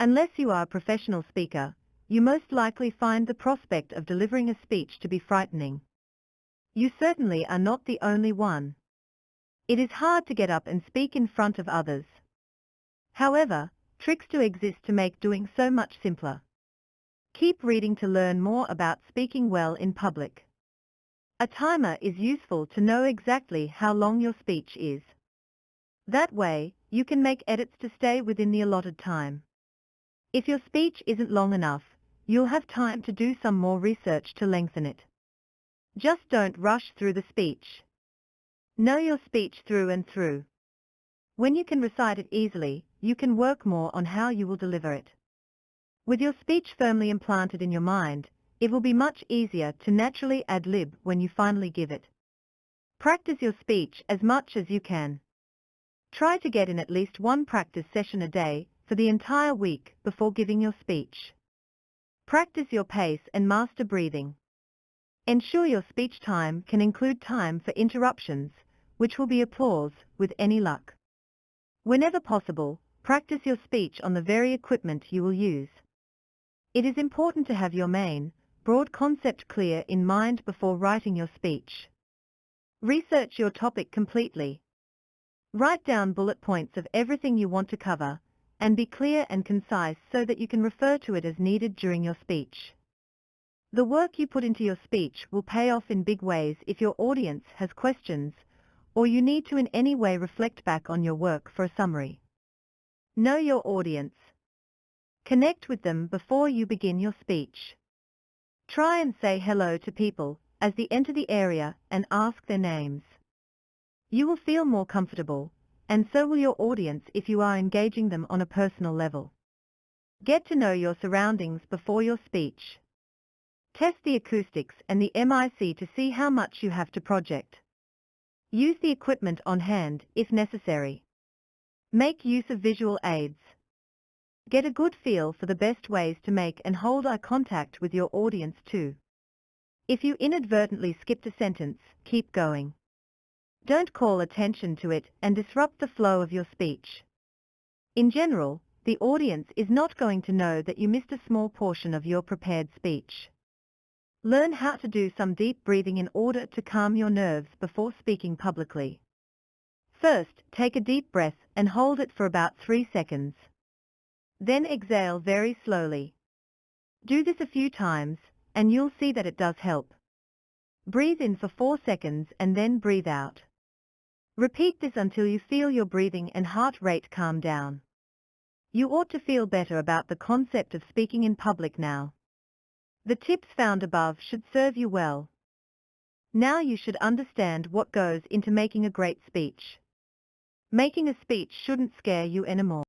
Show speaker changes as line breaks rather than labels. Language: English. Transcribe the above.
Unless you are a professional speaker, you most likely find the prospect of delivering a speech to be frightening. You certainly are not the only one. It is hard to get up and speak in front of others. However, tricks do exist to make doing so much simpler. Keep reading to learn more about speaking well in public. A timer is useful to know exactly how long your speech is. That way, you can make edits to stay within the allotted time. If your speech isn't long enough, you'll have time to do some more research to lengthen it. Just don't rush through the speech. Know your speech through and through. When you can recite it easily, you can work more on how you will deliver it. With your speech firmly implanted in your mind, it will be much easier to naturally ad-lib when you finally give it. Practice your speech as much as you can. Try to get in at least one practice session a day for the entire week before giving your speech. Practice your pace and master breathing. Ensure your speech time can include time for interruptions, which will be applause with any luck. Whenever possible, practice your speech on the very equipment you will use. It is important to have your main, broad concept clear in mind before writing your speech. Research your topic completely. Write down bullet points of everything you want to cover, and be clear and concise so that you can refer to it as needed during your speech. The work you put into your speech will pay off in big ways if your audience has questions, or you need to in any way reflect back on your work for a summary. Know your audience. Connect with them before you begin your speech. Try and say hello to people as they enter the area and ask their names. You will feel more comfortable, and so will your audience if you are engaging them on a personal level. Get to know your surroundings before your speech. Test the acoustics and the MIC to see how much you have to project. Use the equipment on hand if necessary. Make use of visual aids. Get a good feel for the best ways to make and hold eye contact with your audience too. If you inadvertently skipped a sentence, keep going. Don't call attention to it and disrupt the flow of your speech. In general, the audience is not going to know that you missed a small portion of your prepared speech. Learn how to do some deep breathing in order to calm your nerves before speaking publicly. First, take a deep breath and hold it for about 3 seconds. Then exhale very slowly. Do this a few times, and you'll see that it does help. Breathe in for 4 seconds and then breathe out. Repeat this until you feel your breathing and heart rate calm down. You ought to feel better about the concept of speaking in public now. The tips found above should serve you well. Now you should understand what goes into making a great speech. Making a speech shouldn't scare you anymore.